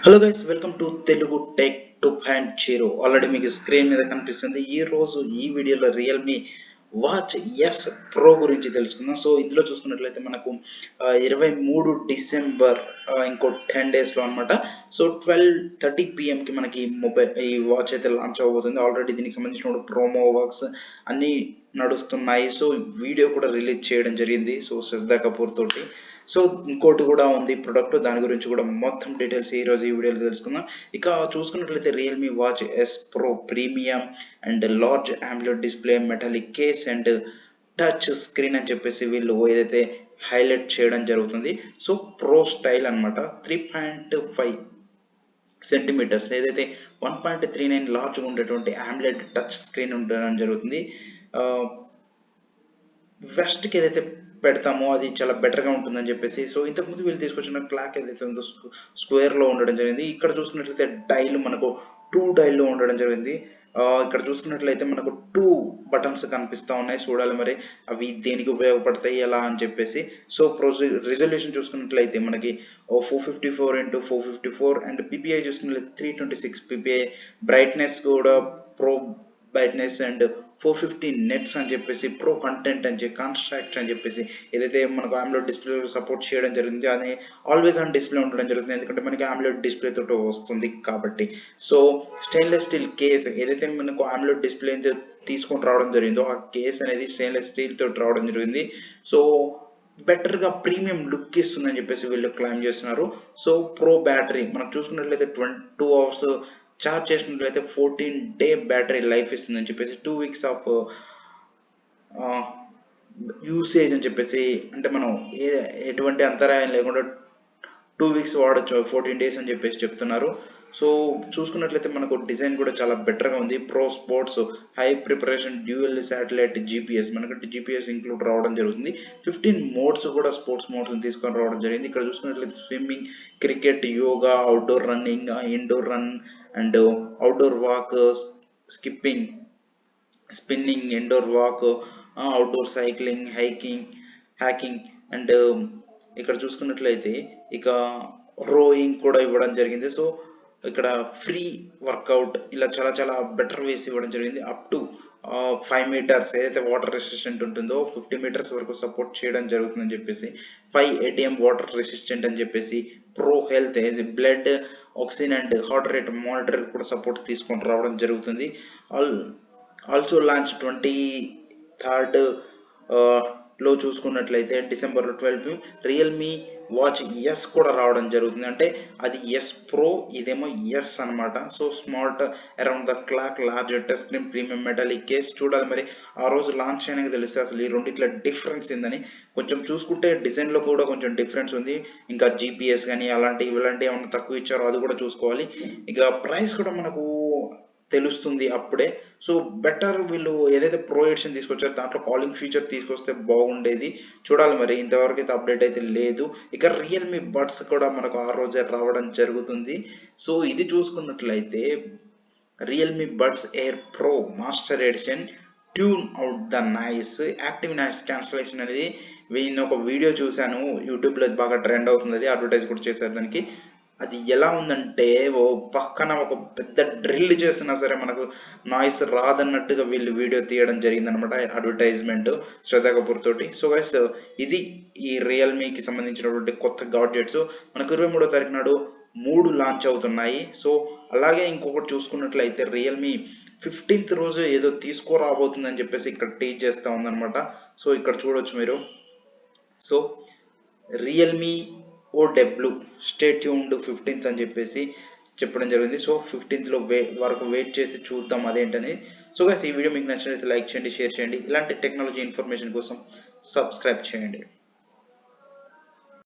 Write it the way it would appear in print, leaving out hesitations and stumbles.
Hello guys, welcome to Telugu tech 2.0. Already మీకు screen మీద కనిపిస్తుంది. ఈ రోజు ఈ వీడియోలో రియల్మీ వాచ్ ఎస్ ప్రో గురించి తెలుసుకుందాం. సో ఇందులో చూసుకున్నట్లయితే మనకు 23 డిసెంబర్, ఇంకో 10 డేస్లో అనమాట. సో 12:30 PM మనకి ఈ వాచ్ అయితే లాంచ్ అవబోతుంది. ఆల్రెడీ దీనికి సంబంధించిన ప్రోమో వర్క్స్ అన్నీ నడుస్తున్నాయి. సో వీడియో కూడా రిలీజ్ చేయడం జరిగింది. సో శ్రద్ధా కపూర్ తోటి. సో ఇంకోటి కూడా ఉంది ప్రొడక్ట్, దాని గురించి కూడా మొత్తం డీటెయిల్స్ ఈ రోజు ఈ వీడియోలో తెలుసుకుందాం. ఇక చూసుకున్నట్లయితే Realme watch S pro premium and large AMOLED display, metallic case and touch screen అని చెప్పేసి వీళ్ళు ఏదైతే హైలైట్ చేయడం జరుగుతుంది. సో ప్రో స్టైల్ అనమాట. 3.5 సెంటీమీటర్స్ ఏదైతే 1.39 లార్జ్ ఉండేటువంటి ఆమ్లెట్ టచ్ స్క్రీన్ ఉండడం జరుగుతుంది. వెస్ట్కి ఏదైతే పెడతామో అది చాలా బెటర్గా ఉంటుందని చెప్పేసి, సో ఇంతకుముందు వీళ్ళు తీసుకొచ్చిన క్లాక్ ఏదైతే ఉందో స్క్వేర్లో ఉండడం జరిగింది. ఇక్కడ చూసుకున్నట్లయితే డైల్ మనకు 2 డైల్లో ఉండడం జరిగింది. ఇక్కడ చూసుకున్నట్లయితే మనకు 2 బటన్స్ కనిపిస్తూ ఉన్నాయి. చూడాలి మరి అవి దేనికి ఉపయోగపడతాయి ఎలా అని చెప్పేసి. సో రిజల్యూషన్ చూసుకున్నట్లయితే మనకి 454x454 అండ్ PPI చూసుకున్నట్లయితే 326 PPI. బ్రైట్నెస్ కూడా ప్రో బ్రైట్నెస్ అండ్ 450 నెట్స్ అని చెప్పేసి, ప్రో కంటెంట్ అని చెప్పి, కాన్స్ట్రాక్ట్ అని చెప్పేసి ఏదైతే మనకు ఆమ్లెట్ డిస్ప్లే సపోర్ట్ చేయడం జరిగింది, అది ఆల్వేస్ ఆన్ డిస్ప్లే ఉండడం జరుగుతుంది. ఎందుకంటే మనకి ఆమ్లెట్ డిస్ప్లే తోటి వస్తుంది కాబట్టి. సో స్టెయిన్లెస్ స్టీల్ కేస్ ఏదైతే మనకు ఆమ్లెట్ డిస్ప్లే తీసుకొని రావడం జరిగిందో, ఆ కేస్ అనేది స్టెయిన్లెస్ స్టీల్ తోటి రావడం జరిగింది. సో బెటర్గా ప్రీమియం లుక్ ఇస్తుందని చెప్పేసి వీళ్ళు క్లైమ్ చేస్తున్నారు. సో ప్రో బ్యాటరీ మనం చూసుకున్నట్లయితే 22 అవర్స్ చార్జ్ చేసినట్లయితే 14-day బ్యాటరీ లైఫ్ ఇస్తుందని చెప్పేసి, 2 weeks ఆఫ్ యూసేజ్ అని చెప్పేసి, అంటే మనం ఎటువంటి అంతరాయం లేకుండా 2 weeks వాడచ్చు, 14 days అని చెప్పేసి చెప్తున్నారు. సో చూసుకున్నట్లయితే మనకు డిజైన్ కూడా చాలా బెటర్గా ఉంది. Pro sports high preparation dual satellite GPS, మనకి GPS ఇంక్లూడ్ రావడం జరుగుతుంది. 15 మోడ్స్ కూడా స్పోర్ట్స్ మోడ్స్ తీసుకొని రావడం జరిగింది. ఇక్కడ చూసుకున్నట్లయితే swimming, cricket, yoga, outdoor running, indoor run and outdoor walk, skipping, spinning, indoor walk, outdoor cycling, hiking and ఇక్కడ చూసుకున్నట్లయితే ఇక రోయింగ్ కూడా ఇవ్వడం జరిగింది. సో ఇక్కడ ఫ్రీ వర్కౌట్ ఇలా చాలా చాలా బెటర్ వేసి ఇవ్వడం జరిగింది. అప్ టు 5 meters ఏదైతే వాటర్ రెసిస్టెంట్ ఉంటుందో 50 meters వరకు సపోర్ట్ చేయడం జరుగుతుందని చెప్పేసి, 5 ATM వాటర్ రెసిస్టెంట్ అని చెప్పేసి, pro health blood oxygen and heart rate monitor కూడా సపోర్ట్ తీసుకొని రావడం జరుగుతుంది. ఆల్సో లాంచ్ 23rd లో చూసుకున్నట్లయితే డిసెంబర్ 12 రియల్మీ వాచ్ ఎస్ కూడా రావడం జరుగుతుంది. అంటే అది ఎస్ ప్రో, ఇదేమో ఎస్ అనమాట. So smart around the clock, large touch screen, premium metallic case. చూడాలి మరి ఆ రోజు లాంచ్ అయినాక తెలిస్తే అసలు ఈ రెండిట్లో డిఫరెన్స్ ఏందని. కొంచెం చూసుకుంటే డిజైన్లో కూడా కొంచెం డిఫరెన్స్ ఉంది. ఇంకా GPS కానీ అలాంటివి ఏమన్నా తక్కువ ఇచ్చారో అది కూడా చూసుకోవాలి. ఇక ప్రైస్ కూడా మనకు తెలుస్తుంది అప్పుడే. సో బెటర్ వీళ్ళు ఏదైతే ప్రో ఎడిషన్ తీసుకొచ్చారో దాంట్లో కాలింగ్ ఫీచర్ తీసుకొస్తే బాగుండేది. చూడాలి మరి, ఇంతవరకు అయితే అప్డేట్ అయితే లేదు. ఇక రియల్మీ బడ్స్ కూడా మనకు ఆ రోజే రావడం జరుగుతుంది. సో ఇది చూసుకున్నట్లయితే Realme buds air pro master edition tune out the noise, active noise cancellation అనేది నేను ఒక వీడియో చూశాను యూట్యూబ్లో, బాగా ట్రెండ్ అవుతుంది. అది అడ్వర్టైజ్ కూడా చేశారు దానికి. అది ఎలా ఉందంటే ఓ పక్కన ఒక పెద్ద డ్రిల్ చేసినా సరే మనకు నాయిస్ రాదన్నట్టుగా వీళ్ళు వీడియో తీయడం జరిగిందనమాట, అడ్వర్టైజ్మెంట్ శ్రద్ధా కపూర్ తోటి. సో గైస్, ఇది ఈ రియల్మీకి సంబంధించినటువంటి కొత్త గాడ్జెట్స్ మనకు 23వ తారీఖు నాడు 3 లాంచ్ అవుతున్నాయి. సో అలాగే ఇంకొకటి చూసుకున్నట్లయితే రియల్మీ 15th రోజు ఏదో తీసుకురాబోతుందని చెప్పేసి ఇక్కడ టీచ్ చేస్తూ ఉందన్నమాట. సో ఇక్కడ చూడొచ్చు మీరు. So Realme OW stay tuned 15th అని చెప్పేసి చెప్పడం జరిగింది. సో 15th వరకు వెయిట్ చేసి చూద్దాం అదేంటని. సో గైస్, ఈ వీడియో మీకు నచ్చినట్లయితే లైక్ చేయండి, షేర్ చేయండి. ఇలాంటి టెక్నాలజీ ఇన్ఫర్మేషన్ కోసం సబ్స్క్రైబ్ చేయండి.